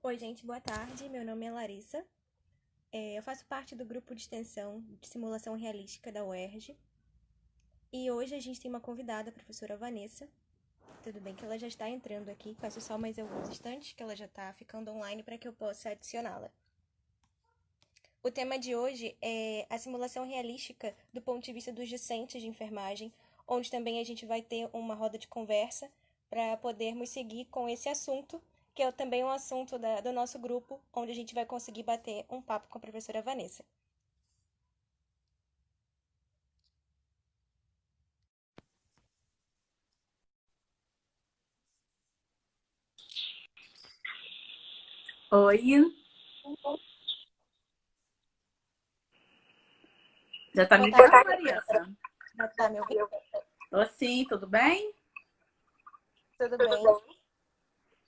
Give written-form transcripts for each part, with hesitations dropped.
Oi, gente, boa tarde. Meu nome é Larissa. Eu faço parte do grupo de extensão de simulação realística da UERJ. E hoje a gente tem uma convidada, a professora Vanessa. Tudo bem que ela já está entrando aqui, peço só mais alguns instantes que ela já está ficando online para que eu possa adicioná-la. O tema de hoje é a simulação realística do ponto de vista dos discentes de enfermagem, onde também a gente vai ter uma roda de conversa para podermos seguir com esse assunto, que é também um assunto do nosso grupo, onde a gente vai conseguir bater um papo com a professora Vanessa. Oi, já tá Boa me tarde, vendo, Larissa? tá me ouvindo? Tô sim, tudo bem? Tudo bem.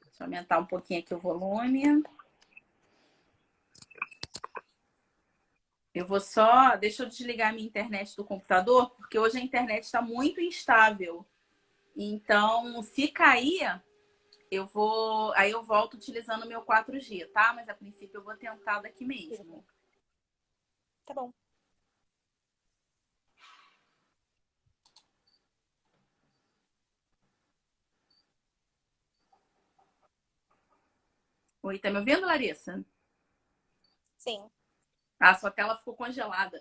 Deixa eu aumentar um pouquinho aqui o volume. Deixa eu desligar minha internet do computador, porque hoje a internet está muito instável. Então, se cair, aí eu volto utilizando o meu 4G, tá? Mas a princípio eu vou tentar daqui mesmo. Tá bom. Oi, tá me ouvindo, Larissa? Sim. Ah, sua tela ficou congelada.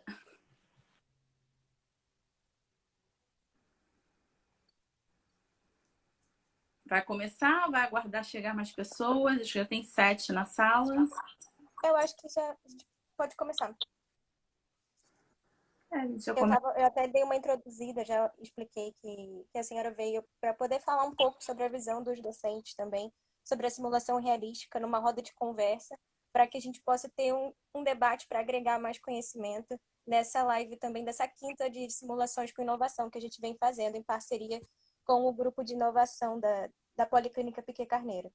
Vai começar, vai aguardar chegar mais pessoas. Acho que já tem 7 na sala. Eu acho que já pode começar. A gente já Eu até dei uma introduzida, já expliquei que a senhora veio para poder falar um pouco sobre a visão dos docentes também, sobre a simulação realística numa roda de conversa, para que a gente possa ter um debate para agregar mais conhecimento nessa live também, dessa quinta de simulações com inovação que a gente vem fazendo em parceria com o grupo de inovação da Policlínica Piquet Carneiro.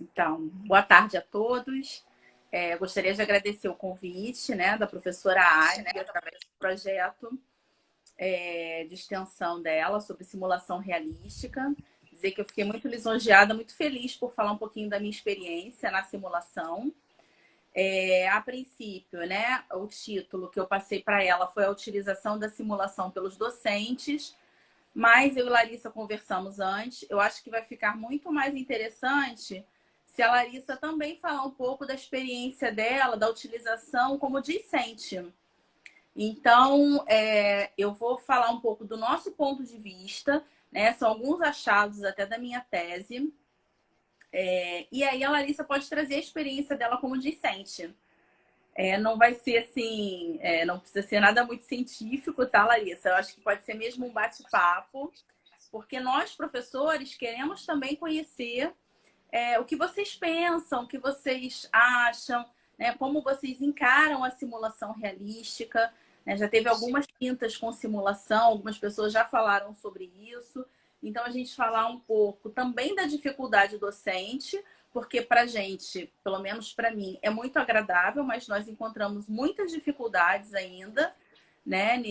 Então, boa tarde a todos. Gostaria de agradecer o convite, né, da professora Adi, através do projeto de extensão dela sobre simulação realística. Dizer que eu fiquei muito lisonjeada, muito feliz por falar um pouquinho da minha experiência na simulação. A princípio, né, o título que eu passei para ela foi a utilização da simulação pelos docentes, mas eu e Larissa conversamos antes. Eu acho que vai ficar muito mais interessante se a Larissa também falar um pouco da experiência dela, da utilização como discente. Então, eu vou falar um pouco do nosso ponto de vista, né? São alguns achados até da minha tese. E aí a Larissa pode trazer a experiência dela como discente. Não vai ser assim, não precisa ser nada muito científico, tá, Larissa? Eu acho que pode ser mesmo um bate-papo, porque nós, professores, queremos também conhecer o que vocês pensam, o que vocês acham, né? Como vocês encaram a simulação realística. Né? Já teve algumas quintas com simulação, algumas pessoas já falaram sobre isso. Então, a gente falar um pouco também da dificuldade docente, porque para a gente, pelo menos para mim, é muito agradável, mas nós encontramos muitas dificuldades ainda, né,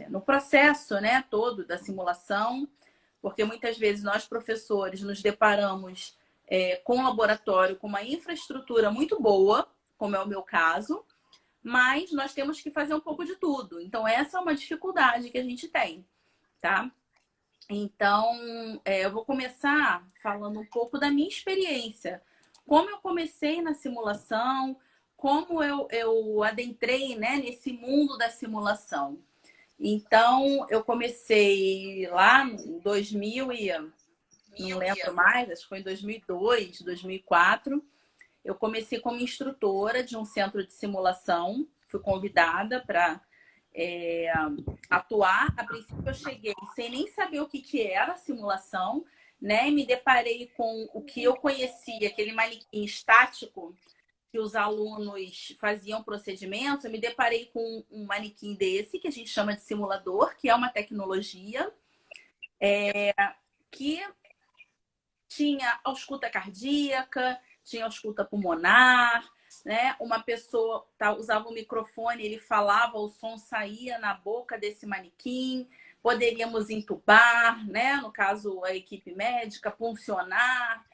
no processo, né, todo da simulação, porque muitas vezes nós, professores, nos deparamos com um laboratório com uma infraestrutura muito boa, como é o meu caso, mas nós temos que fazer um pouco de tudo. Então, essa é uma dificuldade que a gente tem, tá? Então, eu vou começar falando um pouco da minha experiência. Como eu comecei na simulação, como eu adentrei, né, nesse mundo da simulação. Então, eu comecei lá em 2000 e não lembro mais, acho que foi em 2002, 2004. Eu comecei como instrutora de um centro de simulação. Fui convidada para atuar. A princípio, eu cheguei sem nem saber o que era simulação, né? E me deparei com o que eu conhecia, aquele manequim estático que os alunos faziam procedimentos. Eu me deparei com um manequim desse, que a gente chama de simulador, que é uma tecnologia que tinha ausculta cardíaca, tinha ausculta pulmonar, né? Uma pessoa usava o microfone, ele falava, o som saía na boca desse manequim. Poderíamos entubar, né? No caso, a equipe médica, puncionar.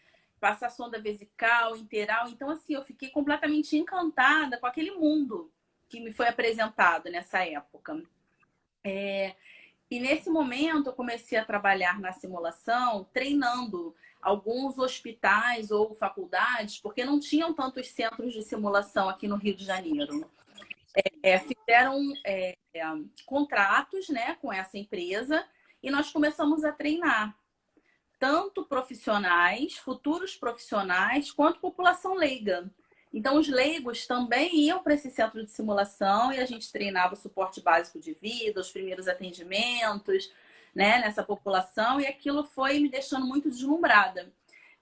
passar sonda vesical, interal. Então, assim, eu fiquei completamente encantada com aquele mundo que me foi apresentado nessa época. E nesse momento eu comecei a trabalhar na simulação, treinando alguns hospitais ou faculdades, porque não tinham tantos centros de simulação aqui no Rio de Janeiro. Fizeram contratos, né, com essa empresa e nós começamos a treinar tanto profissionais, futuros profissionais, quanto população leiga. Então, os leigos também iam para esse centro de simulação e a gente treinava o suporte básico de vida, os primeiros atendimentos, né, nessa população, e aquilo foi me deixando muito deslumbrada.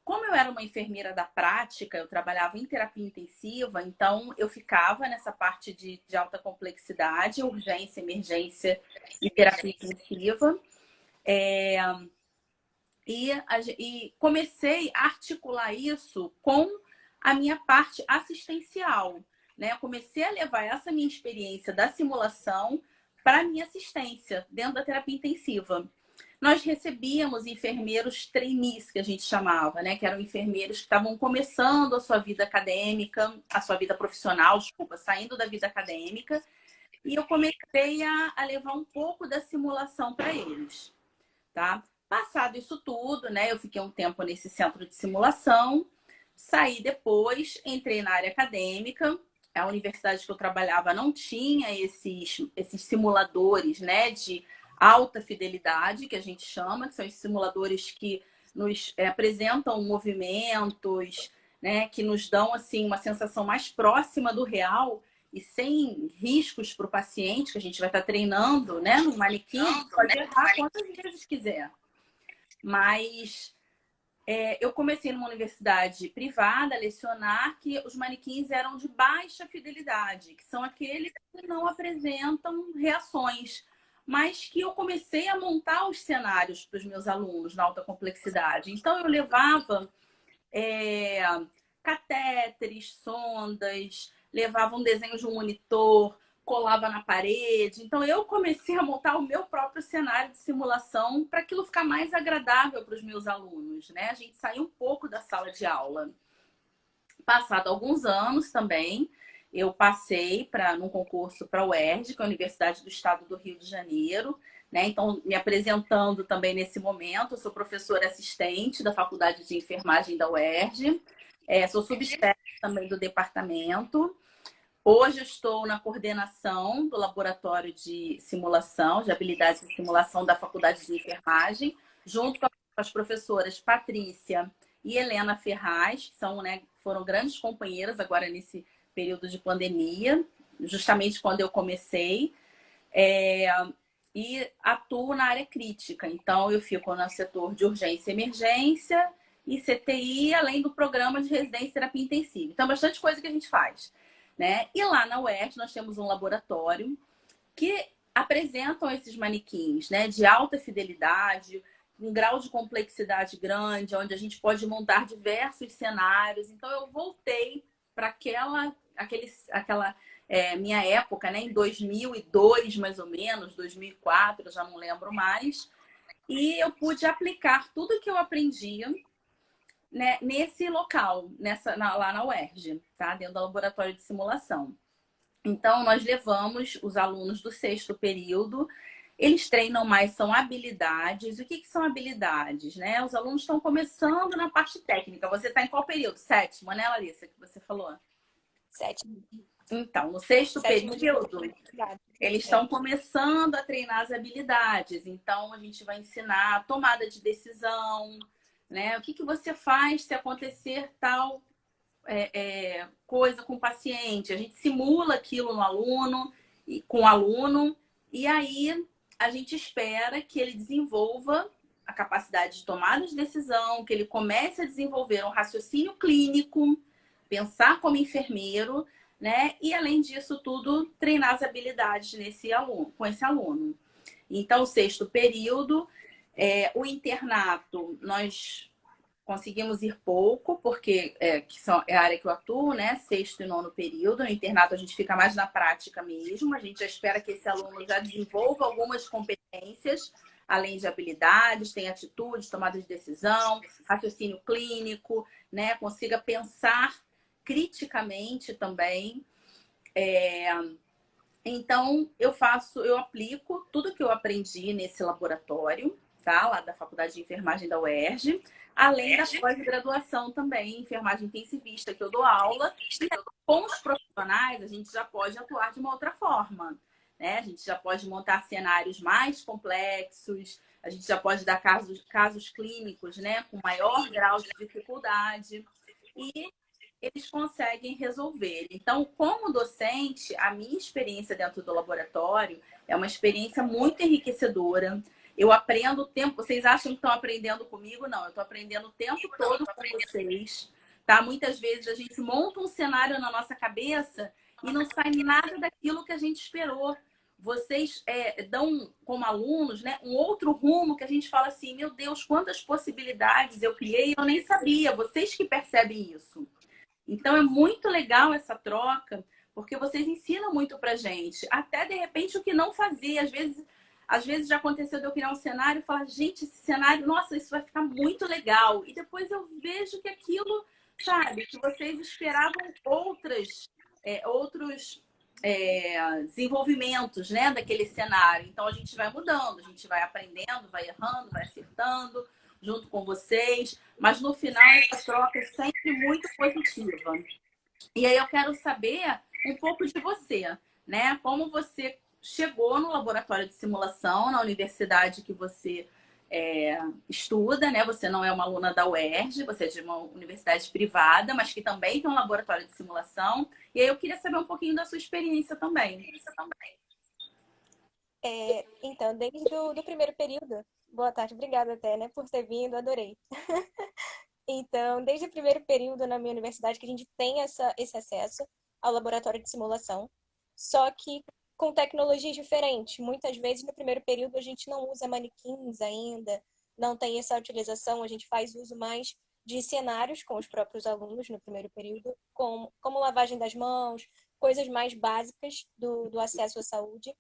Como eu era uma enfermeira da prática, eu trabalhava em terapia intensiva, então eu ficava nessa parte de alta complexidade, urgência, emergência e terapia intensiva. E comecei a articular isso com a minha parte assistencial, né? Eu comecei a levar essa minha experiência da simulação para a minha assistência dentro da terapia intensiva. Nós recebíamos enfermeiros trainees, que a gente chamava, né? Que eram enfermeiros que estavam começando a sua vida acadêmica, a sua vida profissional, desculpa, saindo da vida acadêmica. E eu comecei a levar um pouco da simulação para eles, tá? Passado isso tudo, né? Eu fiquei um tempo nesse centro de simulação, saí depois, entrei na área acadêmica. A universidade que eu trabalhava não tinha esses simuladores, né, de alta fidelidade, que a gente chama, que são os simuladores que nos apresentam movimentos, né, que nos dão assim uma sensação mais próxima do real e sem riscos para o paciente, que a gente vai estar treinando, né, no manequim, pode errar quantas vezes quiser. Mas eu comecei numa universidade privada a lecionar que os manequins eram de baixa fidelidade, que são aqueles que não apresentam reações, mas que eu comecei a montar os cenários para os meus alunos na alta complexidade. Então, eu levava catéteres, sondas, levava um desenho de um monitor, colava na parede. Então, eu comecei a montar o meu próprio cenário de simulação para aquilo ficar mais agradável para os meus alunos, né? A gente saiu um pouco da sala de aula. Passado alguns anos também, eu passei num concurso para a UERJ, que é a Universidade do Estado do Rio de Janeiro, né? Então, me apresentando também nesse momento, eu sou professora assistente da Faculdade de Enfermagem da UERJ, sou substética também do departamento. Hoje eu estou na coordenação do laboratório de simulação, de habilidades de simulação da Faculdade de Enfermagem, junto com as professoras Patrícia e Helena Ferraz, que são, né, foram grandes companheiras agora nesse período de pandemia, justamente quando eu comecei, e atuo na área crítica. Então, eu fico no setor de urgência e emergência e CTI, além do programa de residência e terapia intensiva. Então, bastante coisa que a gente faz, né? E lá na UERJ nós temos um laboratório que apresentam esses manequins, né, de alta fidelidade, um grau de complexidade grande, onde a gente pode montar diversos cenários. Então eu voltei para aquela minha época, né, em 2002 mais ou menos, 2004, eu já não lembro mais, e eu pude aplicar tudo que eu aprendi, né, nesse local, lá na UERJ, tá? Dentro do laboratório de simulação. Então, nós levamos os alunos do 6º período, eles treinam mais, são habilidades. O que são habilidades, né? Os alunos estão começando na parte técnica. Você está em qual período? 7º, né, Larissa, que você falou? 7º. Então, no 6º período, eles estão começando a treinar as habilidades. Então, a gente vai ensinar a tomada de decisão, né? O que você faz se acontecer tal coisa com o paciente? A gente simula aquilo no aluno, com o aluno, e aí a gente espera que ele desenvolva a capacidade de tomada de decisão, que ele comece a desenvolver um raciocínio clínico, pensar como enfermeiro, né? E além disso tudo, treinar as habilidades com esse aluno. Então, o 6º período, o internato, nós conseguimos ir pouco, porque é a área que eu atuo, né? 6º e 9º período. No internato a gente fica mais na prática mesmo. A gente já espera que esse aluno já desenvolva algumas competências além de habilidades, tem atitudes, tomada de decisão, raciocínio clínico, né? Consiga pensar criticamente também. Então, eu aplico tudo que eu aprendi nesse laboratório, tá? Lá da Faculdade de Enfermagem da UERJ, além da pós-graduação também, enfermagem intensivista, que eu dou aula. E com os profissionais, a gente já pode atuar de uma outra forma, né? A gente já pode montar cenários mais complexos, a gente já pode dar casos clínicos, né? Com maior grau de dificuldade. E eles conseguem resolver. Então, como docente, a minha experiência dentro do laboratório é uma experiência muito enriquecedora. Eu aprendo o tempo... Vocês acham que estão aprendendo comigo? Não, eu estou aprendendo o tempo todo com vocês. Tá? Muitas vezes a gente monta um cenário na nossa cabeça e não sai nada daquilo que a gente esperou. Vocês dão, como alunos, né, um outro rumo que a gente fala assim, meu Deus, quantas possibilidades eu criei e eu nem sabia. Vocês que percebem isso. Então, é muito legal essa troca, porque vocês ensinam muito pra gente. Até, de repente, o que não fazer. Às vezes já aconteceu de eu criar um cenário e falar, gente, esse cenário, nossa, isso vai ficar muito legal. E depois eu vejo que aquilo, sabe, que vocês esperavam outros desenvolvimentos, né, daquele cenário. Então, a gente vai mudando, a gente vai aprendendo, vai errando, vai acertando junto com vocês, mas no final essa troca é sempre muito positiva. E aí eu quero saber um pouco de você, né? Como você chegou no laboratório de simulação na universidade que você estuda, né? Você não é uma aluna da UERJ, você é de uma universidade privada, mas que também tem um laboratório de simulação. E aí eu queria saber um pouquinho da sua experiência também. Então, desde do primeiro período, boa tarde, obrigada até, né, por ter vindo, adorei. Então, desde o primeiro período na minha universidade que a gente tem esse acesso ao laboratório de simulação, só que com tecnologias diferentes. Muitas vezes no primeiro período a gente não usa manequins ainda, não tem essa utilização, a gente faz uso mais de cenários com os próprios alunos no primeiro período, como lavagem das mãos, coisas mais básicas do acesso à saúde.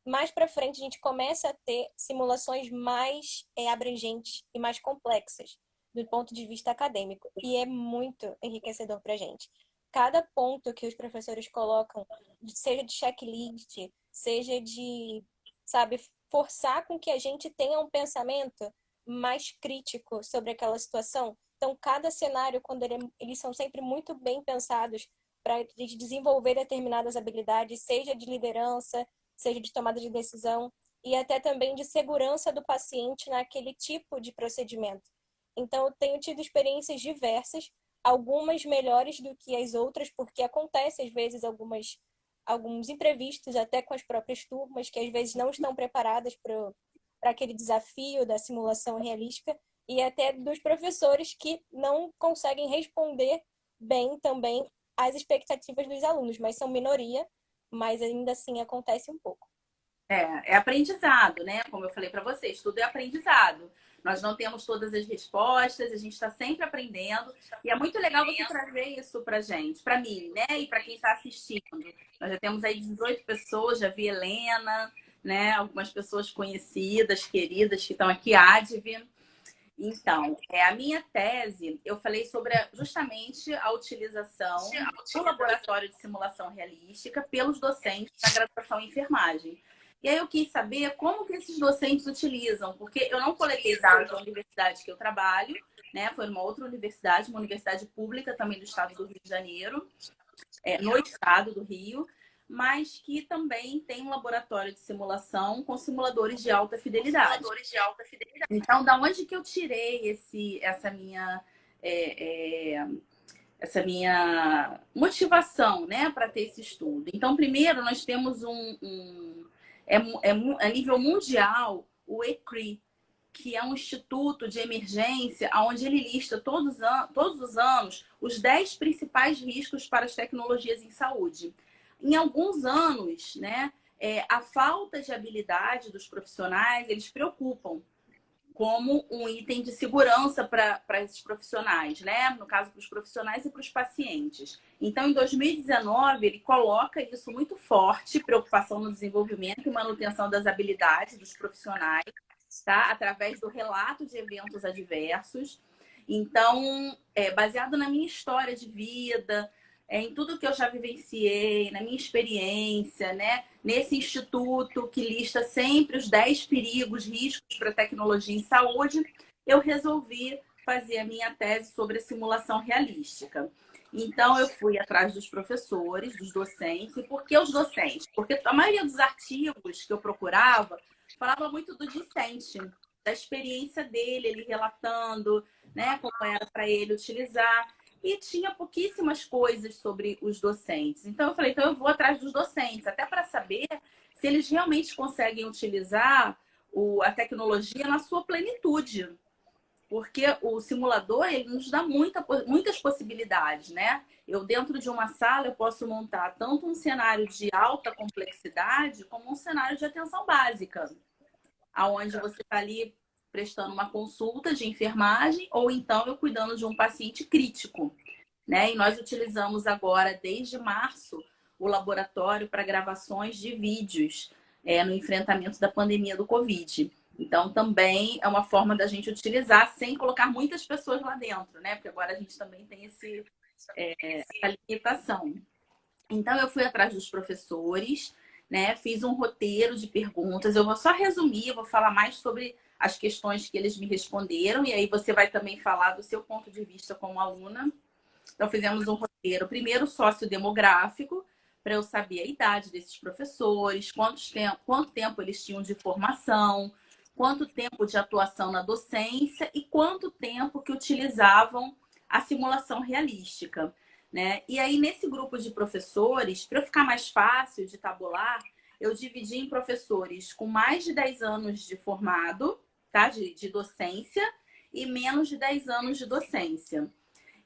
Mais para frente, a gente começa a ter simulações mais abrangentes e mais complexas do ponto de vista acadêmico. E é muito enriquecedor para a gente. Cada ponto que os professores colocam, seja de checklist, seja de, sabe, forçar com que a gente tenha um pensamento mais crítico sobre aquela situação. Então, cada cenário, quando eles são sempre muito bem pensados para a gente desenvolver determinadas habilidades, seja de liderança, seja de tomada de decisão e até também de segurança do paciente naquele tipo de procedimento. Então, eu tenho tido experiências diversas, algumas melhores do que as outras, porque acontece às vezes alguns imprevistos até com as próprias turmas, que às vezes não estão preparadas para aquele desafio da simulação realística, e até dos professores que não conseguem responder bem também às expectativas dos alunos, mas são minoria, mas ainda assim acontece um pouco. É aprendizado, né? Como eu falei para vocês, tudo é aprendizado. Nós não temos todas as respostas, a gente está sempre aprendendo. E é muito legal você trazer isso para gente, para mim, né? E para quem está assistindo. Nós já temos aí 18 pessoas, já vi Helena, né? Algumas pessoas conhecidas, queridas, que estão aqui, Advi. Então, a minha tese, eu falei sobre justamente a utilização do laboratório de simulação realística pelos docentes da graduação em enfermagem. E aí eu quis saber como que esses docentes utilizam, porque eu não coletei dados da universidade que eu trabalho, né? Foi numa outra universidade, uma universidade pública também do estado do Rio de Janeiro, no estado do Rio, mas que também tem um laboratório de simulação com simuladores de alta fidelidade. Então, da onde que eu tirei essa minha motivação, né, para ter esse estudo? Então, primeiro, nós temos a nível mundial, o ECRI, que é um instituto de emergência, onde ele lista todos os anos os 10 principais riscos para as tecnologias em saúde. Em alguns anos, né, a falta de habilidade dos profissionais, eles preocupam como um item de segurança para esses profissionais, né? No caso, para os profissionais e para os pacientes. Então, em 2019, ele coloca isso muito forte, preocupação no desenvolvimento e manutenção das habilidades dos profissionais. tá? Através do relato de eventos adversos. Então, baseado na minha história de vida, em tudo que eu já vivenciei, na minha experiência, né? Nesse instituto que lista sempre os 10 perigos, riscos para tecnologia em saúde, eu resolvi fazer a minha tese sobre a simulação realística. Então, eu fui atrás dos professores, dos docentes. E por que os docentes? Porque a maioria dos artigos que eu procurava falava muito do discente, da experiência dele, ele relatando, né, como era para ele utilizar. E tinha pouquíssimas coisas sobre os docentes. Então, eu falei, então eu vou atrás dos docentes, até para saber se eles realmente conseguem utilizar a tecnologia na sua plenitude. Porque o simulador, ele nos dá muitas possibilidades, né? Eu, dentro de uma sala, eu posso montar tanto um cenário de alta complexidade, como um cenário de atenção básica, aonde você está ali prestando uma consulta de enfermagem ou então eu cuidando de um paciente crítico, né? E nós utilizamos agora, desde março, o laboratório para gravações de vídeos no enfrentamento da pandemia do Covid. Então, também é uma forma da gente utilizar sem colocar muitas pessoas lá dentro, né? Porque agora a gente também tem essa limitação. Então, eu fui atrás dos professores, né? Fiz um roteiro de perguntas. Eu vou só resumir, eu vou falar mais sobre as questões que eles me responderam, e aí você vai também falar do seu ponto de vista como aluna. Então, fizemos um roteiro, primeiro sociodemográfico, para eu saber a idade desses professores, quanto tempo eles tinham de formação, quanto tempo de atuação na docência e quanto tempo que utilizavam a simulação realística, né? E aí, nesse grupo de professores, para ficar mais fácil de tabular, eu dividi em professores com mais de 10 anos de formado, tá? De docência, e menos de 10 anos de docência.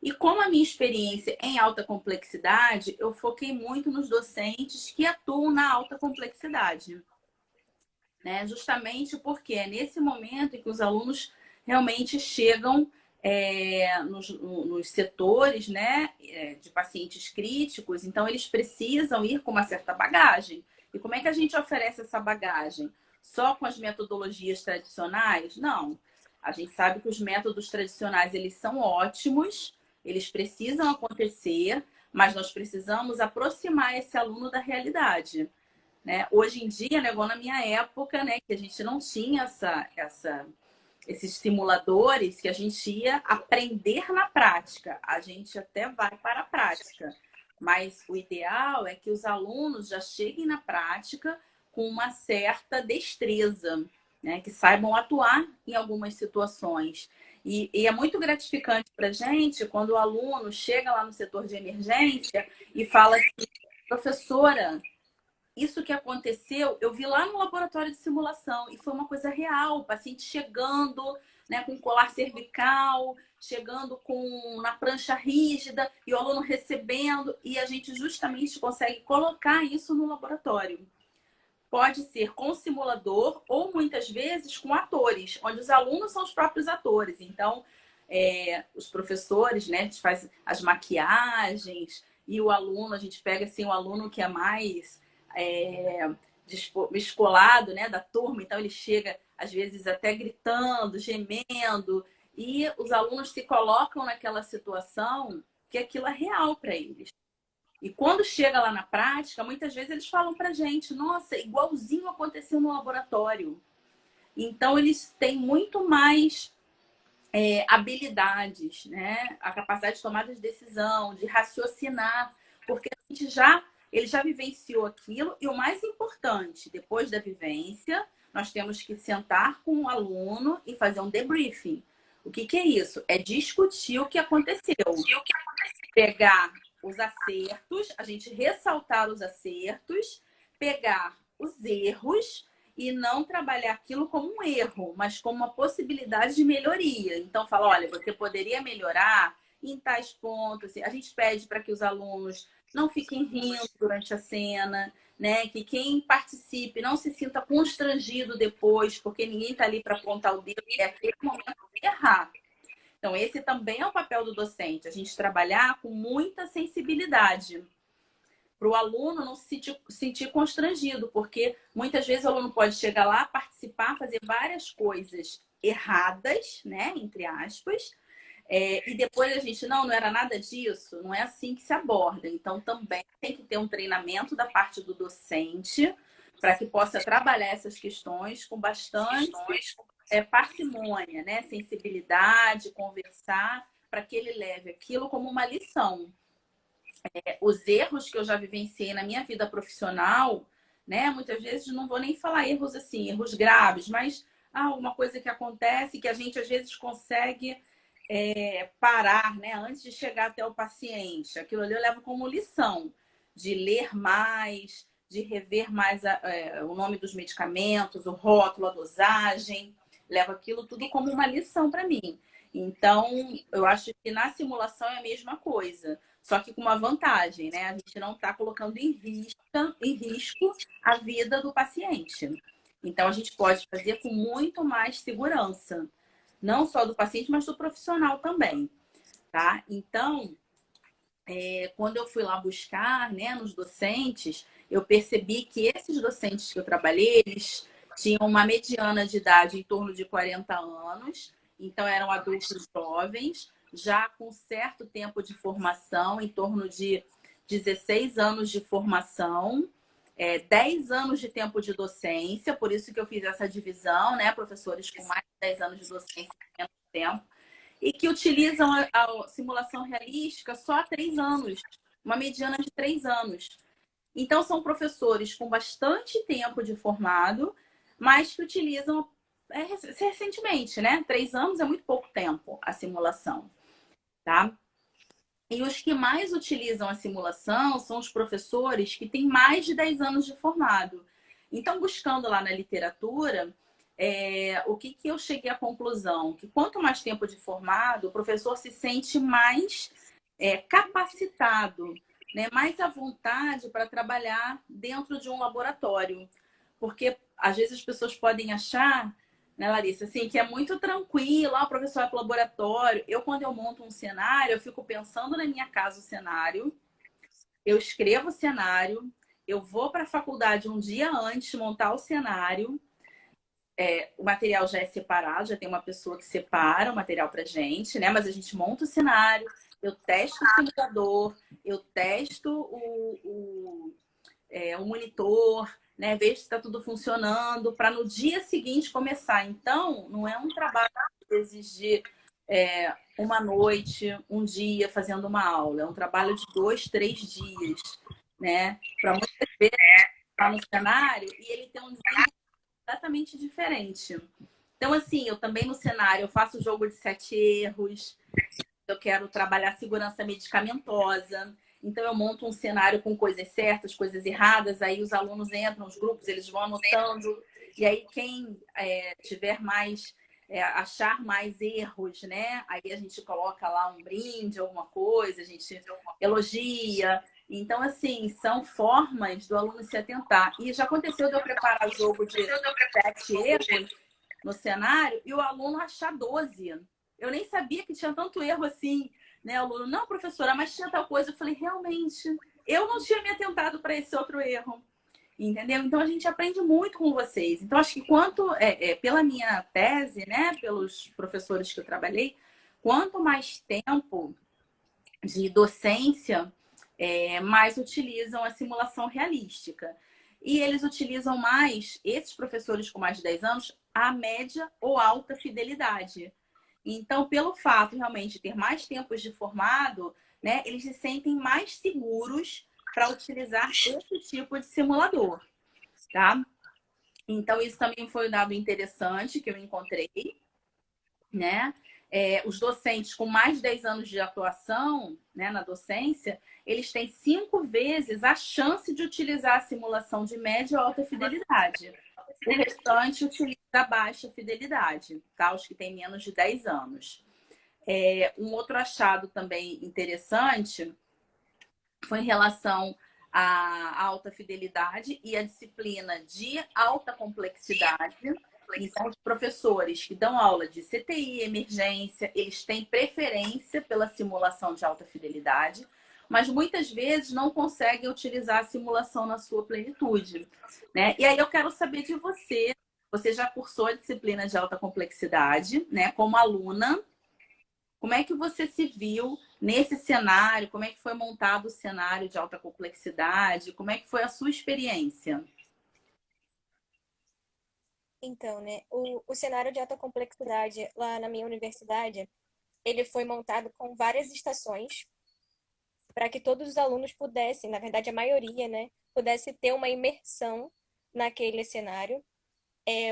E como a minha experiência em alta complexidade, eu foquei muito nos docentes que atuam na alta complexidade, né? Justamente porque é nesse momento em que os alunos realmente chegam nos setores, né, de pacientes críticos, então eles precisam ir com uma certa bagagem. E como é que a gente oferece essa bagagem? Só com as metodologias tradicionais? Não. A gente sabe que os métodos tradicionais, eles são ótimos, eles precisam acontecer, mas nós precisamos aproximar esse aluno da realidade, né? Hoje em dia, né, igual na minha época, né, que a gente não tinha esses simuladores, que a gente ia aprender na prática. A gente até vai para a prática, mas o ideal é que os alunos já cheguem na prática com uma certa destreza, né, que saibam atuar em algumas situações. E é muito gratificante para a gente quando o aluno chega lá no setor de emergência e fala assim, professora, isso que aconteceu, eu vi lá no laboratório de simulação e foi uma coisa real, o paciente chegando, né, com colar cervical, chegando na prancha rígida e o aluno recebendo, e a gente justamente consegue colocar isso no laboratório. Pode ser com simulador ou muitas vezes com atores, onde os alunos são os próprios atores. Então, os professores, né, a gente faz as maquiagens e o aluno, a gente pega assim o aluno que é mais descolado, né, da turma, então ele chega às vezes até gritando, gemendo, e os alunos se colocam naquela situação que aquilo é real para eles. E quando chega lá na prática, muitas vezes eles falam pra gente, nossa, igualzinho aconteceu no laboratório. Então eles têm muito mais habilidades, né? A capacidade de tomada de decisão, de raciocinar, porque ele já vivenciou aquilo e o mais importante, depois da vivência, nós temos que sentar com o aluno e fazer um debriefing. O que é isso? É discutir o que aconteceu. Pegar os acertos, a gente ressaltar os acertos, pegar os erros e não trabalhar aquilo como um erro, mas como uma possibilidade de melhoria. Então, fala, olha, você poderia melhorar em tais pontos. A gente pede para que os alunos não fiquem rindo durante a cena, né? Que quem participe não se sinta constrangido depois, porque ninguém está ali para apontar o dedo, é aquele momento de errar. Então, esse também é o papel do docente, a gente trabalhar com muita sensibilidade. para o aluno não se sentir constrangido, porque muitas vezes o aluno pode chegar lá, participar, fazer várias coisas erradas, né, entre aspas, e depois a gente, não era nada disso, não é assim que se aborda. Então, também tem que ter um treinamento da parte do docente para que possa trabalhar essas questões com bastante parcimônia, né? Sensibilidade, conversar, para que ele leve aquilo como uma lição. Os erros que eu já vivenciei na minha vida profissional, né? Muitas vezes não vou nem falar erros assim, erros graves, mas alguma coisa que acontece que a gente às vezes consegue parar, né? Antes de chegar até o paciente. Aquilo ali eu levo como lição de ler mais, de rever mais o nome dos medicamentos, o rótulo, a dosagem. Levo aquilo tudo como uma lição para mim. Então, eu acho que na simulação é a mesma coisa, só que com uma vantagem, né? A gente não está colocando em risco a vida do paciente. Então, a gente pode fazer com muito mais segurança, não só do paciente, mas do profissional também, tá? Então, quando eu fui lá buscar, né, nos docentes, eu percebi que esses docentes que eu trabalhei, eles tinham uma mediana de idade em torno de 40 anos, então eram adultos jovens, já com certo tempo de formação, em torno de 16 anos de formação, 10 anos de tempo de docência, por isso que eu fiz essa divisão, né? Professores com mais de 10 anos de docência e menos tempo, e que utilizam a simulação realística só há 3 anos, uma mediana de 3 anos. Então, são professores com bastante tempo de formado, mas que utilizam recentemente, né? 3 anos é muito pouco tempo a simulação, tá? E os que mais utilizam a simulação são os professores que têm mais de 10 anos de formado. Então, buscando lá na literatura, o que eu cheguei à conclusão? Que quanto mais tempo de formado, o professor se sente mais capacitado, né? Mais à vontade para trabalhar dentro de um laboratório. Porque, às vezes, as pessoas podem achar, né, Larissa, assim, que é muito tranquilo, o professor vai para o laboratório. Quando eu monto um cenário, eu fico pensando na minha casa o cenário, eu escrevo o cenário, eu vou para a faculdade um dia antes montar o cenário, o material já é separado, já tem uma pessoa que separa o material para gente, né? Mas a gente monta o cenário, eu testo o simulador, eu testo o monitor, né? Vejo se está tudo funcionando, para no dia seguinte começar. Então, não é um trabalho que exige uma noite, um dia fazendo uma aula. É um trabalho de 2, 3 dias, né? Para muitas vezes estar no cenário e ele tem um desenho completamente diferente. Então, assim, eu também no cenário eu faço jogo de 7 erros, eu quero trabalhar segurança medicamentosa. Então, eu monto um cenário com coisas certas, coisas erradas. Aí, os alunos entram nos grupos, eles vão anotando. E aí, quem tiver mais, achar mais erros, né? Aí, a gente coloca lá um brinde, alguma coisa, a gente elogia. Então, assim, são formas do aluno se atentar. E já aconteceu de eu preparar jogo de 7 erros no cenário e o aluno achar 12. Eu nem sabia que tinha tanto erro assim, né? O aluno, não, professora, mas tinha tal coisa. Eu falei, realmente, eu não tinha me atentado para esse outro erro. Entendeu? Então, a gente aprende muito com vocês. Então, acho que pela minha tese, né? Pelos professores que eu trabalhei, quanto mais tempo de docência, mais utilizam a simulação realística. E eles utilizam mais, esses professores com mais de 10 anos, a média ou alta fidelidade. Então, pelo fato realmente de ter mais tempos de formado, né, eles se sentem mais seguros para utilizar esse tipo de simulador, tá? Então, isso também foi um dado interessante que eu encontrei, né? Os docentes com mais de 10 anos de atuação, né, na docência, eles têm 5 vezes a chance de utilizar a simulação de média ou alta fidelidade. O restante utiliza a baixa fidelidade, tá? Os que têm menos de 10 anos. Um outro achado também interessante foi em relação à alta fidelidade e à disciplina de alta complexidade. Então, os professores que dão aula de CTI, emergência, eles têm preferência pela simulação de alta fidelidade. mas muitas vezes não conseguem utilizar a simulação na sua plenitude, né? E aí eu quero saber de você. Você já cursou a disciplina de alta complexidade, né? Como aluna, como é que você se viu nesse cenário? Como é que foi montado o cenário de alta complexidade? Como é que foi a sua experiência? Então, né, o cenário de alta complexidade lá na minha universidade, ele foi montado com várias estações para que todos os alunos pudessem, na verdade a maioria, né, pudesse ter uma imersão naquele cenário.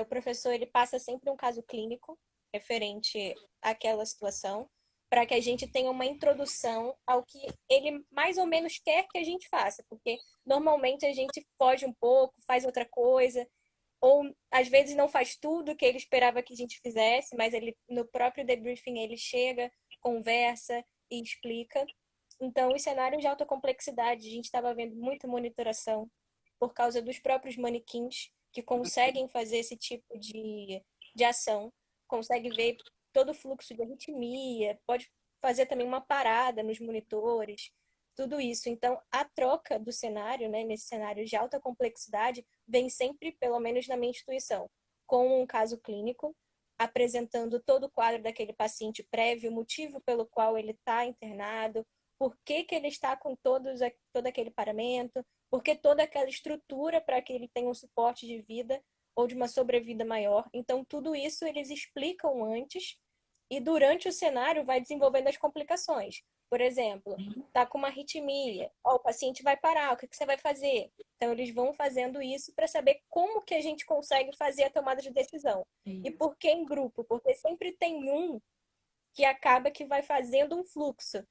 O professor ele passa sempre um caso clínico referente àquela situação, para que a gente tenha uma introdução ao que ele mais ou menos quer que a gente faça, porque normalmente a gente foge um pouco, faz outra coisa, ou às vezes não faz tudo que ele esperava que a gente fizesse, mas ele no próprio debriefing ele chega, conversa e explica. Então, os cenários de alta complexidade, a gente estava vendo muita monitoração por causa dos próprios manequins que conseguem fazer esse tipo de ação, consegue ver todo o fluxo de arritmia, pode fazer também uma parada nos monitores, tudo isso. Então, a troca do cenário, né, nesse cenário de alta complexidade, vem sempre, pelo menos na minha instituição, com um caso clínico, apresentando todo o quadro daquele paciente prévio, o motivo pelo qual ele está internado, por que, que ele está com todo aquele paramento, por que toda aquela estrutura para que ele tenha um suporte de vida ou de uma sobrevida maior. Então, tudo isso eles explicam antes e durante o cenário vai desenvolvendo as complicações. Por exemplo, tá com uma arritmia, o paciente vai parar, o que você vai fazer? Então, eles vão fazendo isso para saber como que a gente consegue fazer a tomada de decisão. E por que em grupo? Porque sempre tem um que acaba que vai fazendo um fluxo.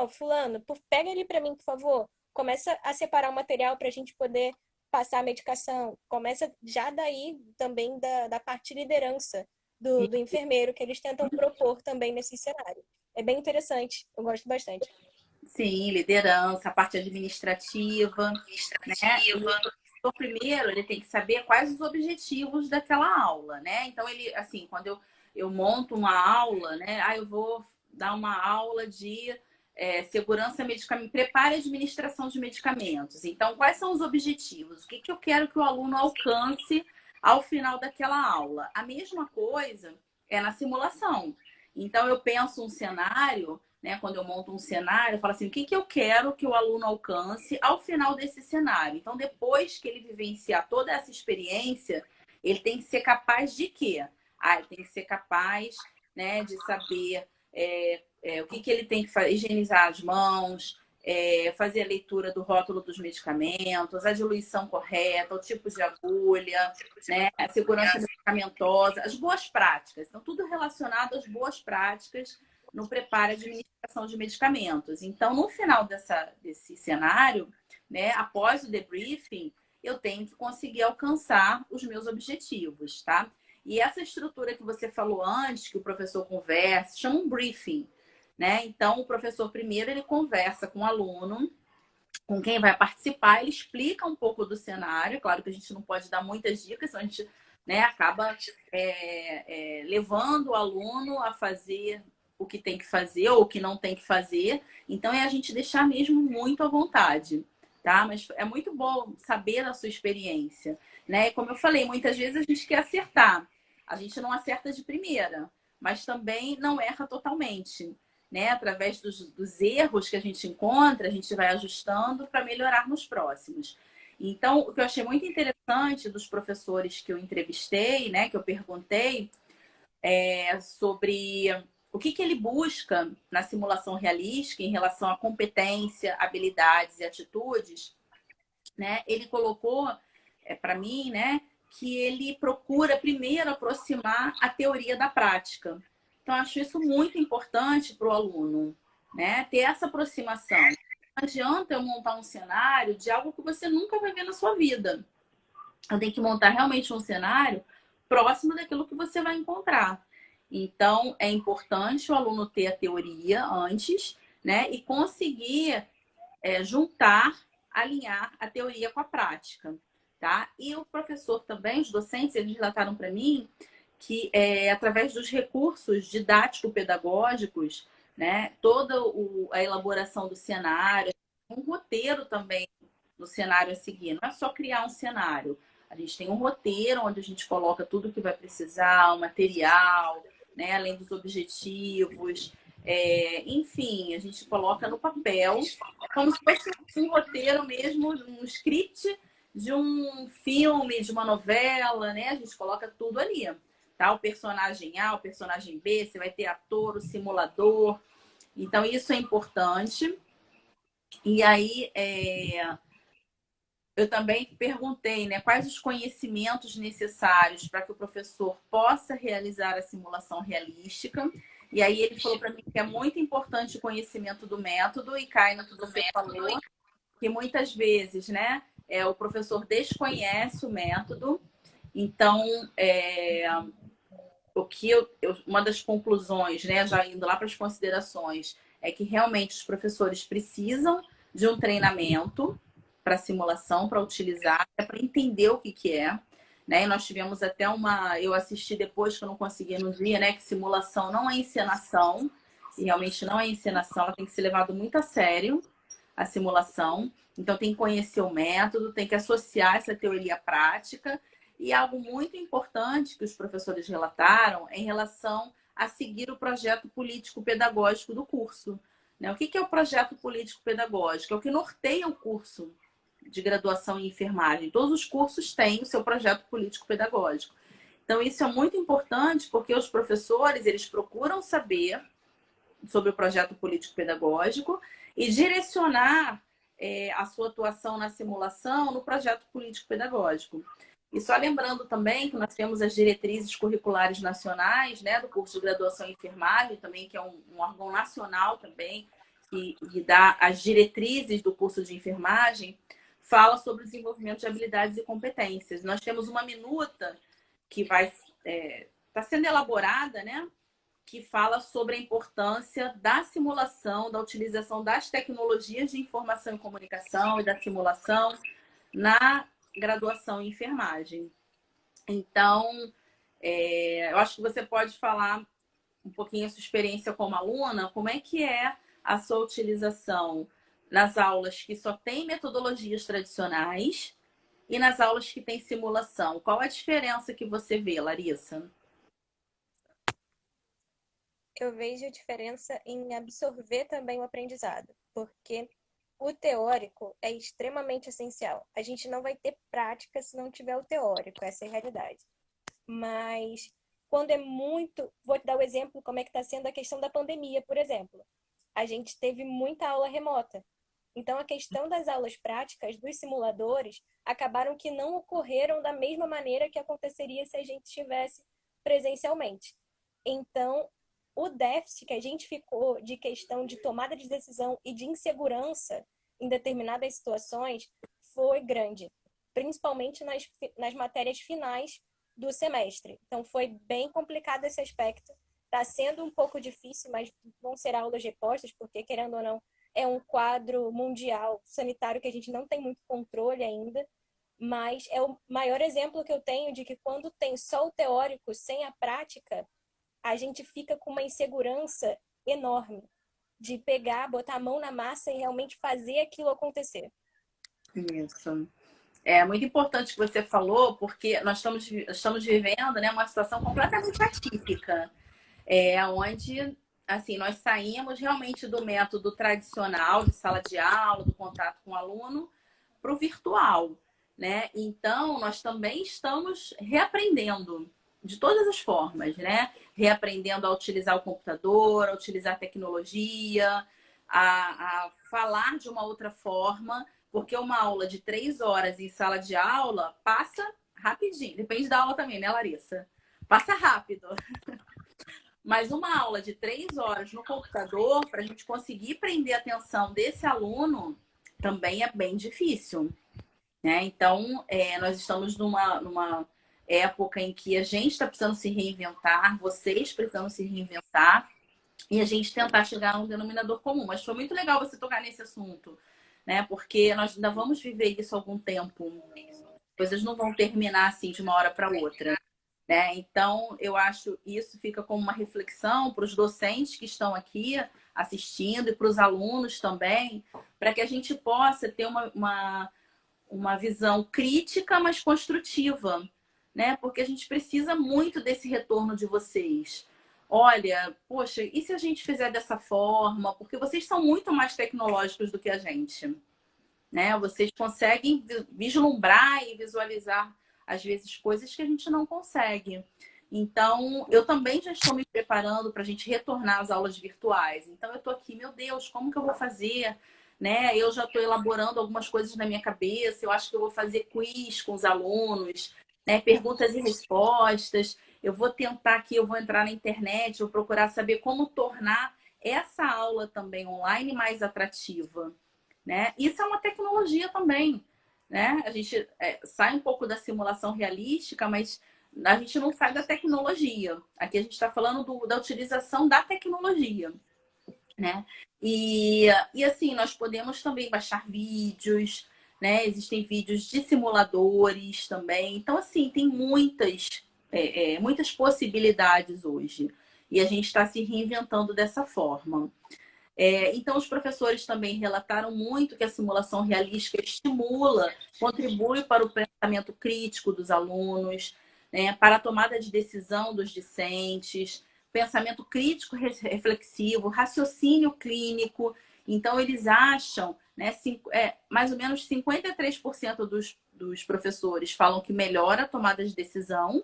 Fulano, pega ali para mim, por favor. Começa a separar o material para a gente poder passar a medicação. Começa já daí também da parte de liderança do enfermeiro, que eles tentam propor também nesse cenário. É bem interessante, eu gosto bastante. Sim, liderança, a parte administrativa, né? E o professor primeiro, ele tem que saber quais os objetivos daquela aula, né? Então, ele, assim, quando eu monto uma aula, né? Eu vou dar uma aula de segurança medicamentos, prepare a administração de medicamentos. Então, quais são os objetivos? O que, que eu quero que o aluno alcance ao final daquela aula? A mesma coisa é na simulação. Então, eu penso um cenário, né? Quando eu monto um cenário, eu falo assim, o que, que eu quero que o aluno alcance ao final desse cenário? Então, depois que ele vivenciar toda essa experiência, ele tem que ser capaz de quê? Ele tem que ser capaz, né, de saber o que, que ele tem que fazer, higienizar as mãos, fazer a leitura do rótulo dos medicamentos, a diluição correta, o tipo de agulha, né, a segurança medicamentosa, as boas práticas. Então, tudo relacionado às boas práticas no preparo e administração de medicamentos. Então, no final desse cenário, né, após o debriefing, eu tenho que conseguir alcançar os meus objetivos, tá? E essa estrutura que você falou antes, que o professor conversa, chama um briefing, né? Então, o professor primeiro ele conversa com o aluno, com quem vai participar, ele explica um pouco do cenário. Claro que a gente não pode dar muitas dicas, senão a gente, né, acaba levando o aluno a fazer o que tem que fazer ou o que não tem que fazer. Então, é a gente deixar mesmo muito à vontade, tá? Mas é muito bom saber a sua experiência, né? E como eu falei, muitas vezes a gente quer acertar. A gente não acerta de primeira, mas também não erra totalmente, né? Através dos erros que a gente encontra, a gente vai ajustando para melhorar nos próximos. Então, o que eu achei muito interessante dos professores que eu entrevistei, né, que eu perguntei, sobre o que, que ele busca na simulação realística em relação à competência, habilidades e atitudes, né? Ele colocou para mim, né, que ele procura primeiro aproximar a teoria da prática. Então, acho isso muito importante para o aluno, né? Ter essa aproximação. Não adianta eu montar um cenário de algo que você nunca vai ver na sua vida. Eu tenho que montar realmente um cenário próximo daquilo que você vai encontrar. Então, é importante o aluno ter a teoria antes, né? E conseguir juntar, alinhar a teoria com a prática, tá? E o professor também, os docentes, eles relataram para mim que através dos recursos didático-pedagógicos, né, toda a elaboração do cenário, um roteiro também no cenário a seguir. Não é só criar um cenário. A gente tem um roteiro onde a gente coloca tudo que vai precisar, o material, né? Além dos objetivos. Enfim, a gente coloca no papel. É como se fosse um roteiro mesmo, um script de um filme, de uma novela, né? A gente coloca tudo ali. Tá? O personagem A, o personagem B, você vai ter ator, o simulador. Então, isso é importante. E aí, eu também perguntei, né, quais os conhecimentos necessários para que o professor possa realizar a simulação realística. E aí ele falou para mim que é muito importante o conhecimento do método, e cai no que você falou, que muitas vezes, né, o professor desconhece o método. Então, uma das conclusões, né, já indo lá para as considerações, é que realmente os professores precisam de um treinamento para simulação, para utilizar, para entender o que é. Né? E nós tivemos até eu assisti depois que eu não consegui no dia, né, que simulação não é encenação, e realmente não é encenação, ela tem que ser levada muito a sério, a simulação. Então tem que conhecer o método, tem que associar essa teoria à prática. E algo muito importante que os professores relataram é em relação a seguir o projeto político-pedagógico do curso. Né? O que é o projeto político-pedagógico? É o que norteia o curso de graduação em enfermagem. Todos os cursos têm o seu projeto político-pedagógico. Então, isso é muito importante porque os professores, eles procuram saber sobre o projeto político-pedagógico e direcionar a sua atuação na simulação no projeto político-pedagógico. E só lembrando também que nós temos as diretrizes curriculares nacionais, né, do curso de graduação em enfermagem, também, que é um órgão nacional também, que dá as diretrizes do curso de enfermagem, fala sobre o desenvolvimento de habilidades e competências. Nós temos uma minuta que vai está sendo elaborada, né, que fala sobre a importância da simulação, da utilização das tecnologias de informação e comunicação e da simulação na graduação em enfermagem. Então, eu acho que você pode falar um pouquinho a sua experiência como aluna, como é que é a sua utilização nas aulas que só tem metodologias tradicionais e nas aulas que tem simulação. Qual a diferença que você vê, Larissa? Eu vejo a diferença em absorver também o aprendizado, porque o teórico é extremamente essencial. A gente não vai ter prática se não tiver o teórico, essa é a realidade. Mas quando é muito. Vou te dar o exemplo como é que está sendo a questão da pandemia, por exemplo. A gente teve muita aula remota. Então, a questão das aulas práticas, dos simuladores, acabaram que não ocorreram da mesma maneira que aconteceria se a gente estivesse presencialmente. Então, o déficit que a gente ficou de questão de tomada de decisão e de insegurança em determinadas situações foi grande, principalmente nas matérias finais do semestre. Então, foi bem complicado esse aspecto. Está sendo um pouco difícil, mas vão ser aulas repostas, porque, querendo ou não, é um quadro mundial sanitário que a gente não tem muito controle ainda, mas é o maior exemplo que eu tenho de que quando tem só o teórico sem a prática, a gente fica com uma insegurança enorme de pegar, botar a mão na massa e realmente fazer aquilo acontecer. Isso. É muito importante que você falou, porque nós estamos vivendo, né, uma situação completamente atípica, onde assim, nós saímos realmente do método tradicional de sala de aula, do contato com o aluno, para o virtual. Né? Então, nós também estamos reaprendendo de todas as formas, né? Reaprendendo a utilizar o computador, a utilizar a tecnologia, a falar de uma outra forma, porque uma aula de 3 horas em sala de aula passa rapidinho. Depende da aula também, né, Larissa? Passa rápido. Mas uma aula de 3 horas no computador, para a gente conseguir prender a atenção desse aluno, também é bem difícil. Né? Então, nós estamos numa época em que a gente está precisando se reinventar, vocês precisam se reinventar, e a gente tentar chegar a um denominador comum. Mas foi muito legal você tocar nesse assunto, né? Porque nós ainda vamos viver isso algum tempo. Coisas não vão terminar assim de uma hora para outra. Né? Então, eu acho isso fica como uma reflexão para os docentes que estão aqui assistindo e para os alunos também, para que a gente possa ter uma visão crítica, mas construtiva, né? Porque a gente precisa muito desse retorno de vocês. Olha, poxa, e se a gente fizer dessa forma? Porque vocês são muito mais tecnológicos do que a gente, né? Vocês conseguem vislumbrar e visualizar, às vezes, coisas que a gente não consegue. Então, eu também já estou me preparando para a gente retornar às aulas virtuais. Então, eu estou aqui, meu Deus, como que eu vou fazer? Né? Eu já estou elaborando algumas coisas na minha cabeça. Eu acho que eu vou fazer quiz com os alunos, né? Perguntas e respostas. Eu vou tentar aqui, eu vou entrar na internet, vou procurar saber como tornar essa aula também online mais atrativa, né? Isso é uma tecnologia também, né? A gente sai um pouco da simulação realística, mas a gente não sai da tecnologia. Aqui a gente está falando da utilização da tecnologia, né? E assim, nós podemos também baixar vídeos, né? Existem vídeos de simuladores também. Então, assim, tem muitas possibilidades hoje. E a gente está se reinventando dessa forma. Então, os professores também relataram muito que a simulação realística estimula, contribui para o pensamento crítico dos alunos, né, para a tomada de decisão dos discentes, pensamento crítico reflexivo, raciocínio clínico. Então, eles acham, né, mais ou menos 53% dos professores falam que melhora a tomada de decisão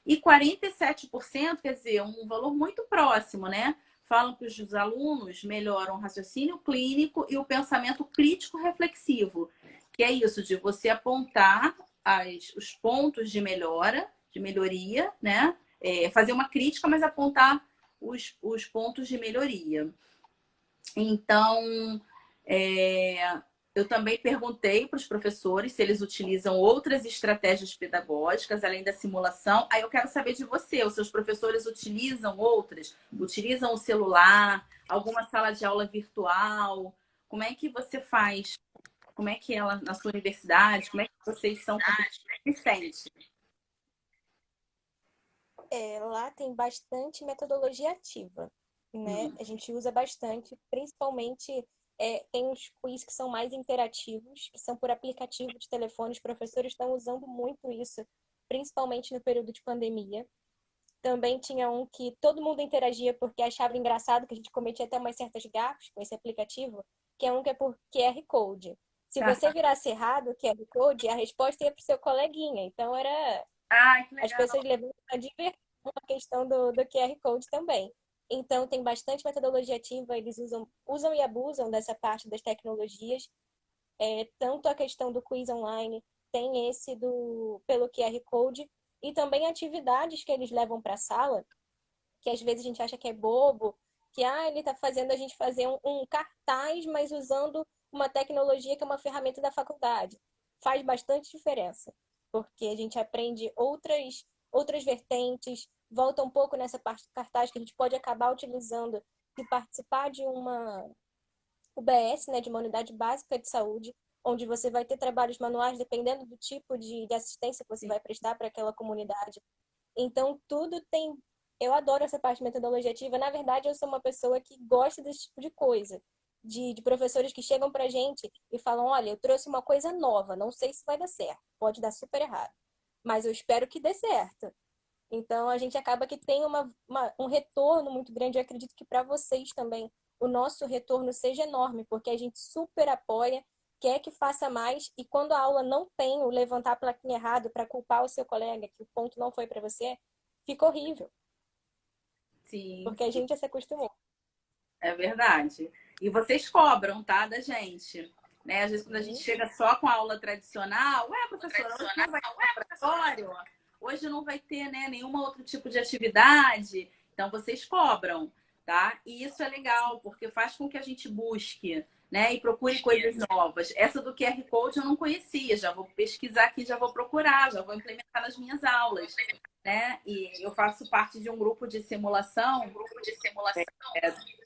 e 47%, quer dizer, um valor muito próximo, né? Falam que os alunos melhoram o raciocínio clínico e o pensamento crítico reflexivo, que é isso de você apontar os pontos de melhoria, né? Fazer uma crítica, mas apontar os pontos de melhoria. Então, eu também perguntei para os professores se eles utilizam outras estratégias pedagógicas além da simulação. Aí eu quero saber de você, os seus professores utilizam outras? Utilizam o celular, alguma sala de aula virtual? Como é que você faz? Como é que é lá na sua universidade? Como é que vocês são consistentes? Lá tem bastante metodologia ativa, né? A gente usa bastante, principalmente tem os quiz que são mais interativos, que são por aplicativo de telefone. Os professores estão usando muito isso, principalmente no período de pandemia. Também tinha um que todo mundo interagia porque achava engraçado, que a gente cometia até umas certas gafes com esse aplicativo, que é um que é por QR Code. Se você virasse errado o QR Code, a resposta ia para o seu coleguinha. Então, Ah, que as legal. pessoas levam a divertir a questão do QR Code também. Então, tem bastante metodologia ativa, eles usam e abusam dessa parte das tecnologias. Tanto a questão do quiz online, tem esse pelo QR Code, e também atividades que eles levam para a sala, que às vezes a gente acha que é bobo, que ele está fazendo a gente fazer um cartaz, mas usando uma tecnologia que é uma ferramenta da faculdade. Faz bastante diferença, porque a gente aprende outras vertentes, volta um pouco nessa parte do cartaz que a gente pode acabar utilizando se participar de uma UBS, né, de uma unidade básica de saúde, onde você vai ter trabalhos manuais dependendo do tipo de assistência que você vai prestar para aquela comunidade. Então, tudo tem. Eu adoro essa parte de metodologia ativa. Na verdade, eu sou uma pessoa que gosta desse tipo de coisa. De professores que chegam pra gente e falam: olha, eu trouxe uma coisa nova, não sei se vai dar certo, pode dar super errado, mas eu espero que dê certo. Então, a gente acaba que tem um retorno muito grande. Eu acredito que para vocês também o nosso retorno seja enorme, porque a gente super apoia, quer que faça mais, e quando a aula não tem o levantar a plaquinha errado para culpar o seu colega, que o ponto não foi para você, fica horrível, Sim, porque a sim, gente já se acostumou. é verdade. E vocês cobram, tá, da gente? Né? Às vezes, quando a gente Sim. chega só com a aula tradicional, professora, hoje não vai ter laboratório, hoje não vai ter, né, nenhum outro tipo de atividade. Então, vocês cobram, tá? E isso é legal, porque faz com que a gente busque, né, e procure coisas novas. Essa do QR Code eu não conhecia, já vou pesquisar aqui, já vou procurar, já vou implementar nas minhas aulas, né? E eu faço parte de um grupo de simulação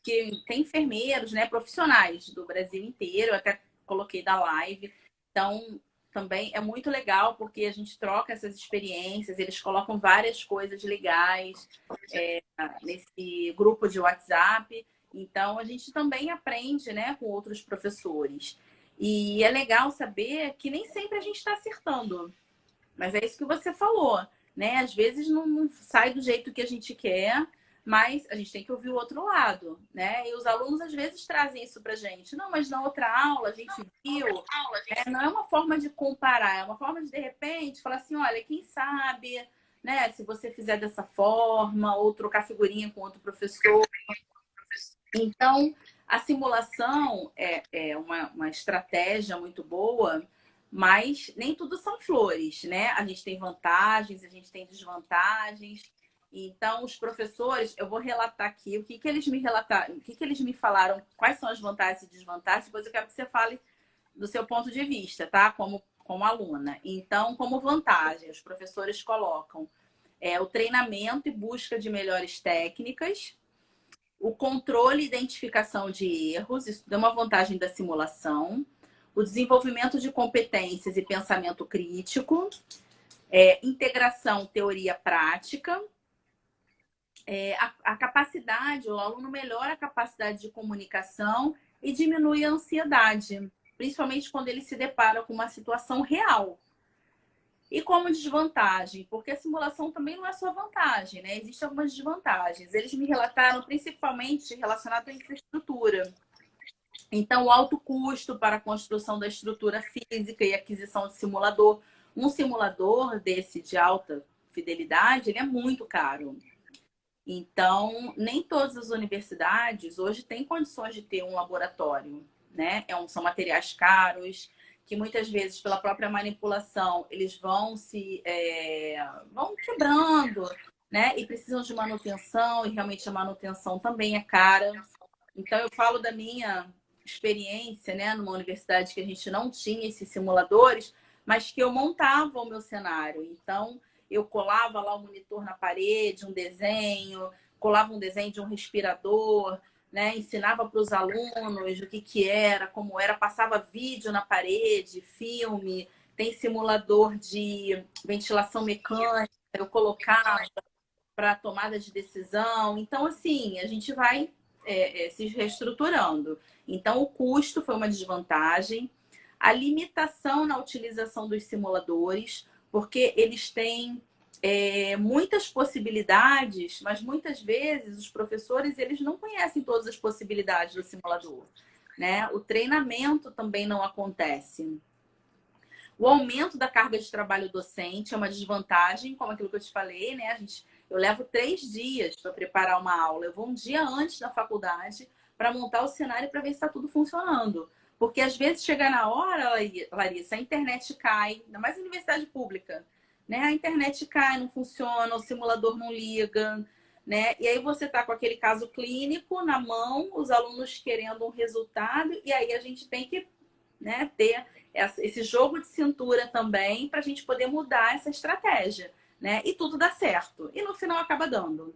que tem enfermeiros, né, profissionais do Brasil inteiro, eu até coloquei da live. Então, também é muito legal porque a gente troca essas experiências, eles colocam várias coisas legais nesse grupo de WhatsApp. Então, a gente também aprende, né, com outros professores. E é legal saber que nem sempre a gente está acertando. Mas é isso que você falou, né? Às vezes não sai do jeito que a gente quer, mas a gente tem que ouvir o outro lado, né? E os alunos às vezes trazem isso pra gente. Não, mas na outra aula a gente viu, né? Não é uma forma de comparar, é uma forma de repente falar assim, olha, quem sabe, né? Se você fizer dessa forma, ou trocar figurinha com outro professor. Então, a simulação é uma estratégia muito boa, mas nem tudo são flores, né? A gente tem vantagens, a gente tem desvantagens. Então, os professores, eu vou relatar aqui o que eles me relataram, o que eles me falaram, quais são as vantagens e desvantagens, depois eu quero que você fale do seu ponto de vista, tá? Como aluna. Então, como vantagem, os professores colocam o treinamento e busca de melhores técnicas, o controle e identificação de erros, isso é uma vantagem da simulação, o desenvolvimento de competências e pensamento crítico, integração teoria-prática, a capacidade, o aluno melhora a capacidade de comunicação e diminui a ansiedade, principalmente quando ele se depara com uma situação real. E como desvantagem, porque a simulação também não é só vantagem, né? Existem algumas desvantagens. Eles me relataram principalmente relacionado à infraestrutura. Então, o alto custo para a construção da estrutura física e aquisição de simulador. Um simulador desse de alta fidelidade, ele é muito caro. Então, nem todas as universidades hoje têm condições de ter um laboratório, né? São materiais caros, que muitas vezes, pela própria manipulação, eles vão quebrando, né? E precisam de manutenção, e realmente a manutenção também é cara. Então, eu falo da minha experiência, né? Numa universidade que a gente não tinha esses simuladores, mas que eu montava o meu cenário. Então, eu colava lá o monitor na parede, um desenho, colava um desenho de um respirador, né? Ensinava para os alunos o que era, como era, passava vídeo na parede, filme, tem simulador de ventilação mecânica, eu colocava para tomada de decisão. Então, assim, a gente vai se reestruturando. Então, o custo foi uma desvantagem. A limitação na utilização dos simuladores, porque eles têm muitas possibilidades, mas muitas vezes os professores eles não conhecem todas as possibilidades do simulador, né? O treinamento também não acontece. O aumento da carga de trabalho docente é uma desvantagem, como aquilo que eu te falei, né? Eu levo 3 dias para preparar uma aula. Eu vou um dia antes da faculdade para montar o cenário para ver se está tudo funcionando. Porque às vezes chega na hora, Larissa, a internet cai, ainda mais na universidade pública, né? A internet cai, não funciona, o simulador não liga, né? E aí você está com aquele caso clínico na mão, os alunos querendo um resultado, e aí a gente tem que, né, ter esse jogo de cintura também para a gente poder mudar essa estratégia, né? E tudo dá certo. E no final acaba dando.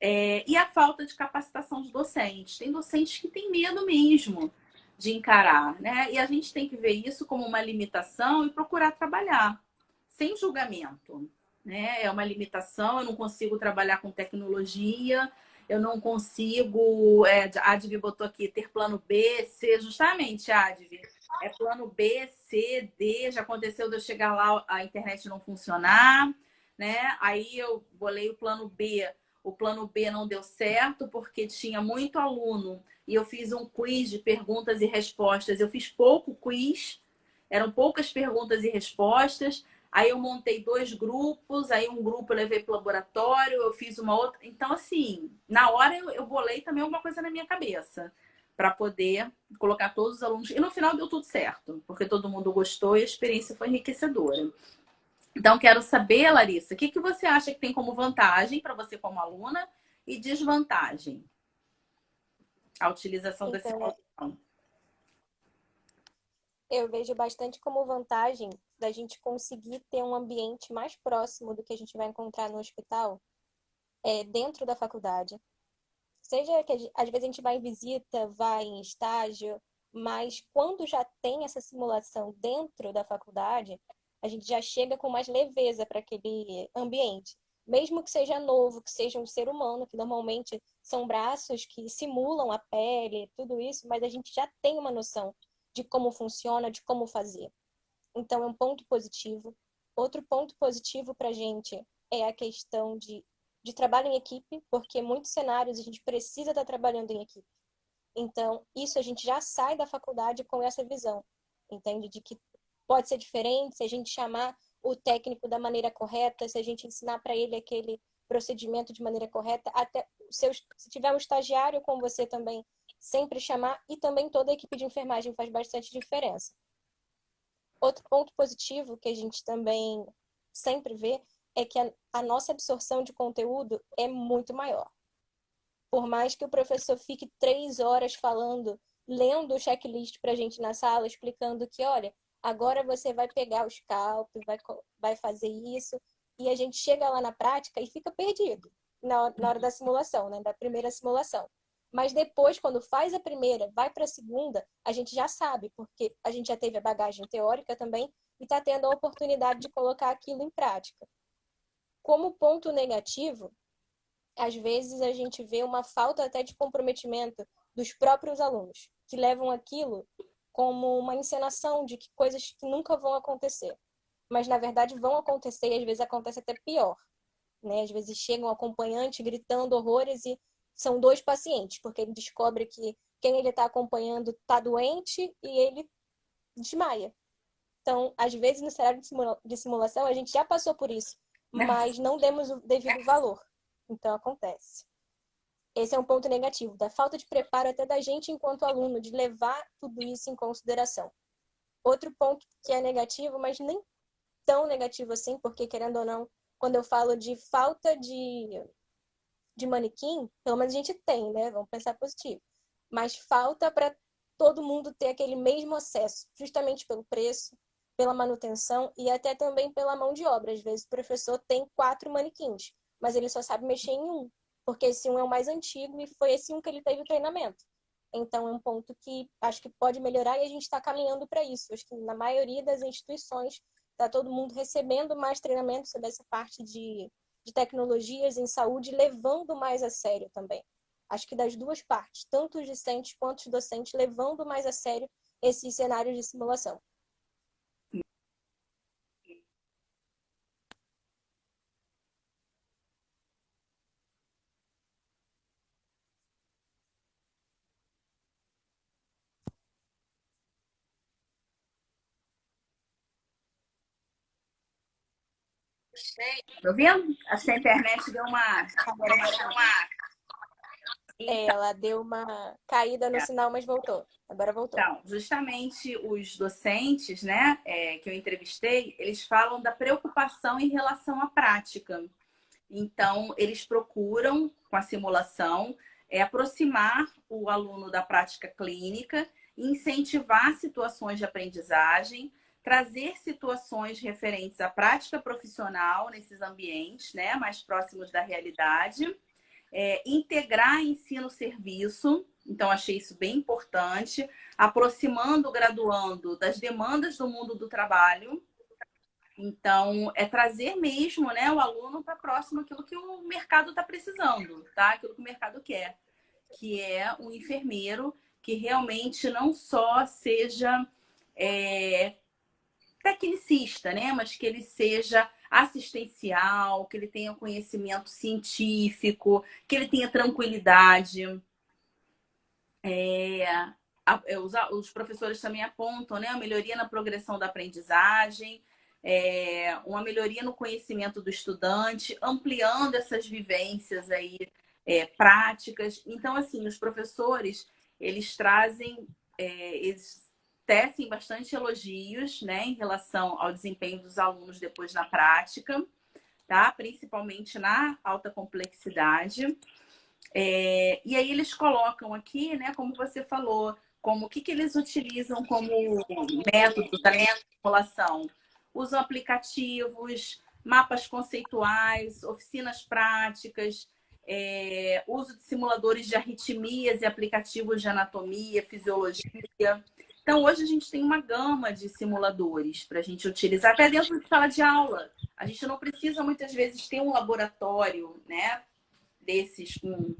E a falta de capacitação de docentes. Tem docentes que têm medo mesmo de encarar, né? E a gente tem que ver isso como uma limitação e procurar trabalhar sem julgamento, né? É uma limitação, eu não consigo trabalhar com tecnologia, eu não consigo. A Advi botou aqui ter plano B, C, justamente, Advi. É plano B, C, D. Já aconteceu de eu chegar lá, a internet não funcionar, né? Aí eu bolei o plano B. O plano B não deu certo porque tinha muito aluno e eu fiz um quiz de perguntas e respostas. Eu fiz pouco quiz, eram poucas perguntas e respostas. Aí eu montei 2 grupos, aí um grupo eu levei para o laboratório, eu fiz uma outra. Então, assim, na hora eu bolei também alguma coisa na minha cabeça para poder colocar todos os alunos. E no final deu tudo certo, porque todo mundo gostou e a experiência foi enriquecedora. Então, quero saber, Larissa, o que você acha que tem como vantagem para você como aluna e desvantagem a utilização da Então, simulação? eu vejo bastante como vantagem da gente conseguir ter um ambiente mais próximo do que a gente vai encontrar no hospital, dentro da faculdade. Seja que às vezes a gente vai em visita, vai em estágio, mas quando já tem essa simulação dentro da faculdade, a gente já chega com mais leveza para aquele ambiente. mesmo que seja novo, que seja um ser humano, que normalmente são braços que simulam a pele, tudo isso, mas a gente já tem uma noção de como funciona, de como fazer. Então, é um ponto positivo. Outro ponto positivo para a gente é a questão de trabalho em equipe, porque em muitos cenários a gente precisa estar trabalhando em equipe. Então, isso a gente já sai da faculdade com essa visão, entende? De que pode ser diferente se a gente chamar o técnico da maneira correta, se a gente ensinar para ele aquele procedimento de maneira correta, até se tiver um estagiário com você também, sempre chamar, e também toda a equipe de enfermagem faz bastante diferença. Outro ponto positivo que a gente também sempre vê é que a nossa absorção de conteúdo é muito maior. Por mais que o professor fique 3 horas falando, lendo o checklist para a gente na sala, explicando que, olha, agora você vai pegar o scalp, vai fazer isso, e a gente chega lá na prática e fica perdido na hora da simulação, né? Da primeira simulação. Mas depois, quando faz a primeira, vai para a segunda, a gente já sabe, porque a gente já teve a bagagem teórica também e está tendo a oportunidade de colocar aquilo em prática. Como ponto negativo, às vezes a gente vê uma falta até de comprometimento dos próprios alunos, que levam aquilo como uma encenação de que coisas que nunca vão acontecer. Mas, na verdade, vão acontecer e às vezes acontece até pior. Né? Às vezes chega um acompanhante gritando horrores e são 2 pacientes, porque ele descobre que quem ele está acompanhando está doente e ele desmaia. Então, às vezes, no cenário de simulação, a gente já passou por isso, mas não demos o devido valor. Então, acontece. Esse é um ponto negativo, da falta de preparo até da gente enquanto aluno, de levar tudo isso em consideração. Outro ponto que é negativo, mas nem tão negativo assim, porque, querendo ou não, quando eu falo de falta de manequim, pelo menos a gente tem, né? Vamos pensar positivo. Mas falta para todo mundo ter aquele mesmo acesso, justamente pelo preço, pela manutenção e até também pela mão de obra. Às vezes o professor tem 4 manequins, mas ele só sabe mexer em um, porque esse um é o mais antigo e foi esse um que ele teve o treinamento. Então, é um ponto que acho que pode melhorar e a gente está caminhando para isso. Acho que na maioria das instituições está todo mundo recebendo mais treinamento sobre essa parte de tecnologias em saúde, levando mais a sério também. Acho que das duas partes, tanto os discentes quanto os docentes, levando mais a sério esses cenários de simulação. Tá vendo? Acho que a internet deu uma. Ela deu uma caída no sinal, mas voltou. Agora voltou. Então, justamente os docentes, né, que eu entrevistei, eles falam da preocupação em relação à prática. Então, eles procuram, com a simulação, aproximar o aluno da prática clínica, incentivar situações de aprendizagem, trazer situações referentes à prática profissional nesses ambientes, né, mais próximos da realidade, integrar ensino-serviço. Então, achei isso bem importante, aproximando o graduando das demandas do mundo do trabalho. Então, é trazer mesmo, né, o aluno para próximo aquilo que o mercado está precisando, tá? Aquilo que o mercado quer, que é um enfermeiro que realmente não só seja tecnicista, né, mas que ele seja assistencial, que ele tenha conhecimento científico, que ele tenha tranquilidade. Os professores também apontam, né, a melhoria na progressão da aprendizagem, uma melhoria no conhecimento do estudante, ampliando essas vivências aí, práticas. Então, assim, os professores, eles trazem, eles tecem bastante elogios, né, em relação ao desempenho dos alunos depois na prática, tá? Principalmente na alta complexidade. E aí eles colocam aqui, né, como você falou, como o que eles utilizam como método da simulação. Usam aplicativos, mapas conceituais, oficinas práticas, uso de simuladores de arritmias e aplicativos de anatomia, fisiologia. Então, hoje a gente tem uma gama de simuladores para a gente utilizar até dentro de sala de aula. A gente não precisa, muitas vezes, ter um laboratório, né, desses com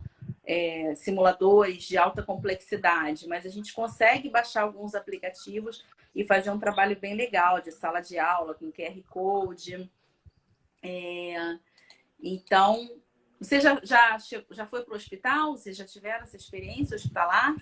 simuladores de alta complexidade, mas a gente consegue baixar alguns aplicativos e fazer um trabalho bem legal de sala de aula, com QR Code. Então, você já foi para o hospital? Vocês já tiveram essa experiência hospitalar?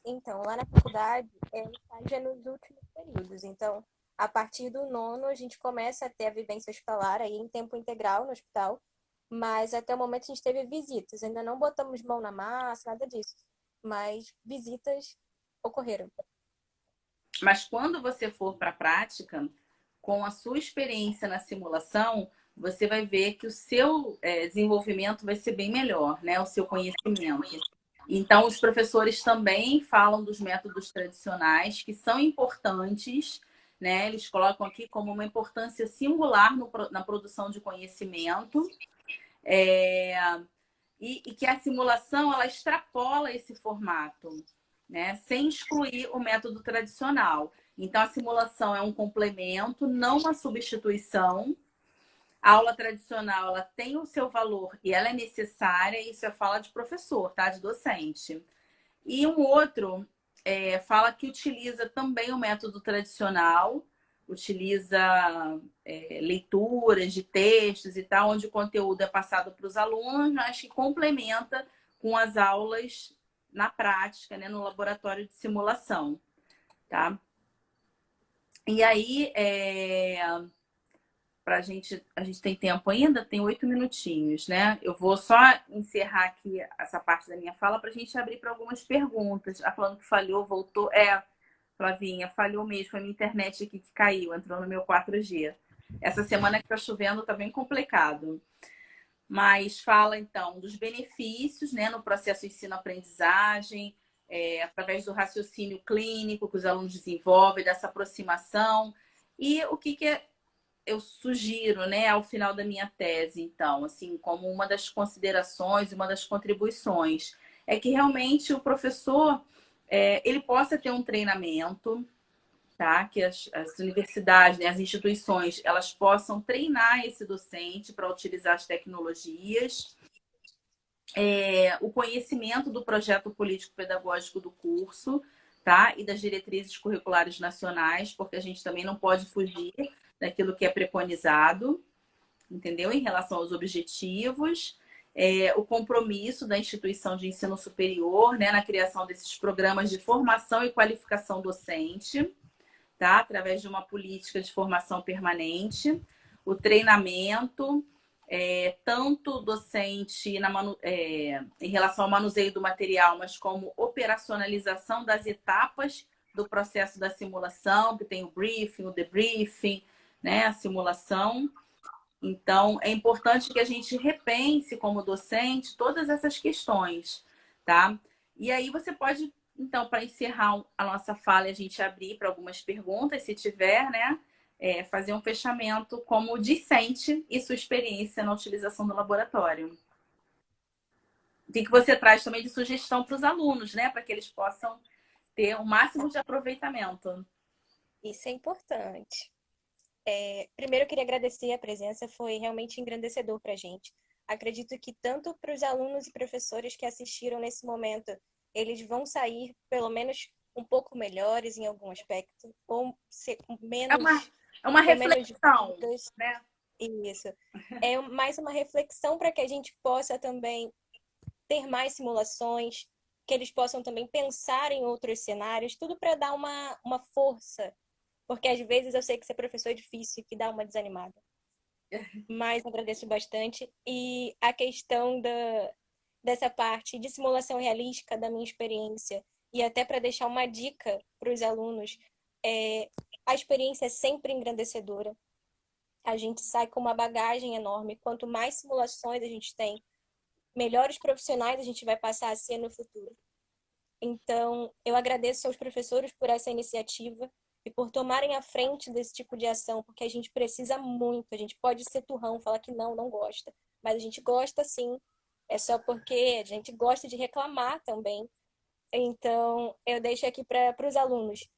Então, lá na faculdade, o estágio é nos últimos períodos. Então, a partir do nono, a gente começa a ter a vivência hospitalar aí em tempo integral no hospital, mas até o momento a gente teve visitas. Ainda não botamos mão na massa, nada disso. Mas visitas ocorreram. Mas quando você for para a prática, com a sua experiência na simulação, você vai ver que o seu desenvolvimento vai ser bem melhor, né? O seu conhecimento. Então, os professores também falam dos métodos tradicionais, que são importantes, né? Eles colocam aqui como uma importância singular na produção de conhecimento. E que a simulação ela extrapola esse formato, né? Sem excluir o método tradicional. Então, a simulação é um complemento, não uma substituição. A aula tradicional ela tem o seu valor e ela é necessária, isso é fala de professor, tá? De docente. E um outro fala que utiliza também o método tradicional, utiliza leituras de textos e tal, onde o conteúdo é passado para os alunos, mas que complementa com as aulas na prática, né, no laboratório de simulação, tá? E aí, a gente tem tempo ainda? Tem 8 minutinhos, né? Eu vou só encerrar aqui essa parte da minha fala para a gente abrir para algumas perguntas. Ah, falando que falhou, voltou. Flavinha, falhou mesmo. Foi a minha internet aqui que caiu, entrou no meu 4G. Essa semana que está chovendo está bem complicado. Mas fala, então, dos benefícios, né, no processo de ensino-aprendizagem, através do raciocínio clínico que os alunos desenvolvem, dessa aproximação. E o que eu sugiro, né, ao final da minha tese, então, assim, como uma das considerações, uma das contribuições, é que realmente o professor ele possa ter um treinamento, tá? Que as universidades, né, as instituições, elas possam treinar esse docente para utilizar as tecnologias, o conhecimento do projeto político-pedagógico do curso, tá? E das diretrizes curriculares nacionais, porque a gente também não pode fugir daquilo que é preconizado, entendeu? Em relação aos objetivos, o compromisso da instituição de ensino superior, né, na criação desses programas de formação e qualificação docente, tá? Através de uma política de formação permanente, o treinamento, tanto docente em relação ao manuseio do material, mas como operacionalização das etapas do processo da simulação, que tem o briefing, o debriefing, né, a simulação. Então, é importante que a gente repense como docente todas essas questões, tá? E aí você pode, então, para encerrar a nossa fala, a gente abrir para algumas perguntas, se tiver, né? Fazer um fechamento como discente e sua experiência na utilização do laboratório. O que você traz também de sugestão para os alunos, né? Para que eles possam ter o máximo de aproveitamento. Isso é importante. Primeiro, eu queria agradecer a presença, foi realmente engrandecedor para a gente. Acredito que tanto para os alunos e professores que assistiram nesse momento, eles vão sair, pelo menos, um pouco melhores em algum aspecto, ou com É menos, uma, é uma com menos reflexão, dúvidas. né? Isso. É mais uma reflexão para que a gente possa também ter mais simulações, que eles possam também pensar em outros cenários, tudo para dar uma força. Porque às vezes eu sei que ser professor é difícil, que dá uma desanimada. Mas agradeço bastante. E a questão dessa parte de simulação realística da minha experiência, e até para deixar uma dica para os alunos, a experiência é sempre engrandecedora. A gente sai com uma bagagem enorme. Quanto mais simulações a gente tem, melhores profissionais a gente vai passar a ser no futuro. Então, eu agradeço aos professores por essa iniciativa e por tomarem a frente desse tipo de ação, porque a gente precisa muito. A gente pode ser turrão, falar que não gosta, mas a gente gosta sim. É só porque a gente gosta de reclamar também. Então, eu deixo aqui para os alunos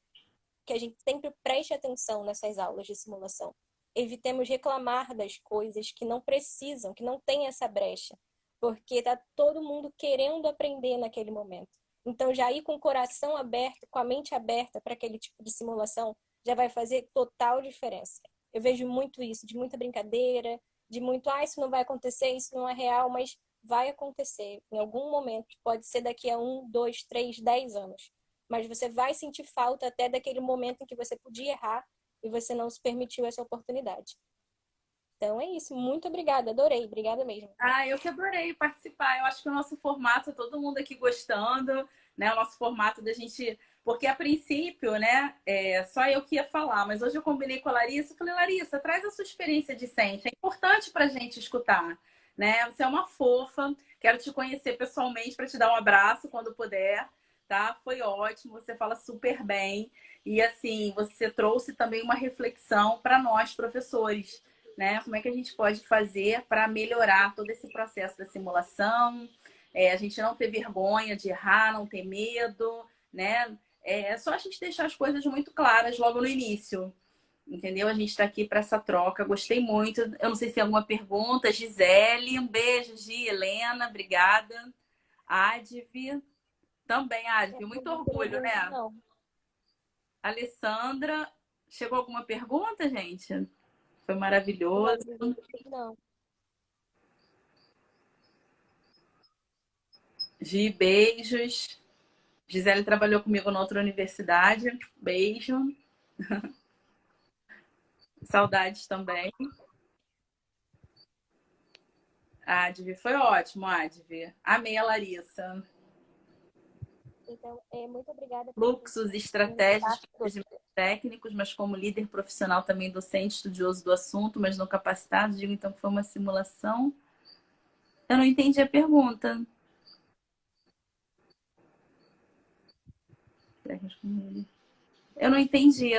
que a gente sempre preste atenção nessas aulas de simulação. Evitemos reclamar das coisas que não precisam, que não tem essa brecha, porque está todo mundo querendo aprender naquele momento. Então, já ir com o coração aberto, com a mente aberta para aquele tipo de simulação, já vai fazer total diferença. Eu vejo muito isso, de muita brincadeira, de muito, isso não vai acontecer, isso não é real, mas vai acontecer em algum momento, pode ser daqui a 1, 2, 3, 10 anos. Mas você vai sentir falta até daquele momento em que você podia errar e você não se permitiu essa oportunidade. Então é isso, muito obrigada, adorei, obrigada mesmo. Eu que adorei participar. Eu acho que o nosso formato, todo mundo aqui gostando, né? O nosso formato da gente. Porque a princípio, né, só eu que ia falar, mas hoje eu combinei com a Larissa, eu falei, Larissa, traz a sua experiência discente, é importante para a gente escutar, né? Você é uma fofa, quero te conhecer pessoalmente para te dar um abraço quando puder, tá? Foi ótimo, você fala super bem. E assim, você trouxe também uma reflexão para nós, professores, né? Como é que a gente pode fazer para melhorar todo esse processo da simulação? A gente não ter vergonha de errar, não ter medo, né? É só a gente deixar as coisas muito claras logo no início, entendeu? A gente está aqui para essa troca. Gostei muito. Eu não sei se tem alguma pergunta. Gisele, um beijo, Gi, Helena, obrigada. Advi, também, Advi, muito orgulho, né? Não, Alessandra, chegou alguma pergunta, gente? Foi maravilhoso. não. Gi, beijos. Gisele trabalhou comigo na outra universidade. Beijo. Saudades também. Advi, foi ótimo, Advi. Amei a Larissa. Então, muito obrigada Fluxos, estratégias, procedimentos técnicos, mas como líder profissional também docente, estudioso do assunto, mas não capacitado. Digo então que foi uma simulação. Eu não entendi a pergunta. Eu não entendi.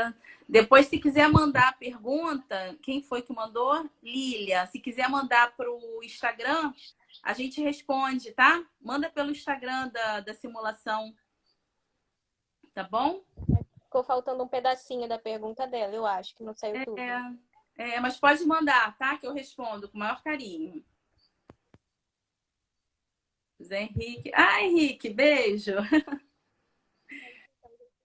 Depois, se quiser mandar a pergunta, quem foi que mandou? Lilia. Se quiser mandar para o Instagram, a gente responde, tá? Manda pelo Instagram da simulação. Tá bom? Ficou faltando um pedacinho da pergunta dela, eu acho, que não saiu tudo. Mas pode mandar, tá? Que eu respondo com o maior carinho. Zé Henrique. Henrique, beijo.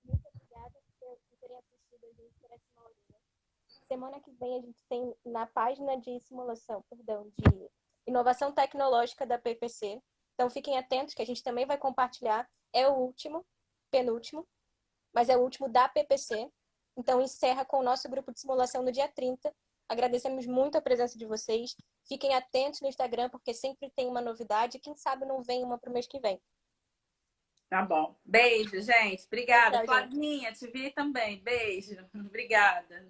Muito obrigada por terem assistido a gente por essa horinha. Semana que vem a gente tem na página de simulação, de inovação tecnológica da PPC. Então fiquem atentos que a gente também vai compartilhar. É o último, penúltimo, mas é o último da PPC. Então encerra com o nosso grupo de simulação no dia 30. Agradecemos muito a presença de vocês. Fiquem atentos no Instagram, porque sempre tem uma novidade. Quem sabe não vem uma para o mês que vem. Tá bom. Beijo, gente. Obrigada. Tchau, Flavinha, te vi também. Beijo. Obrigada.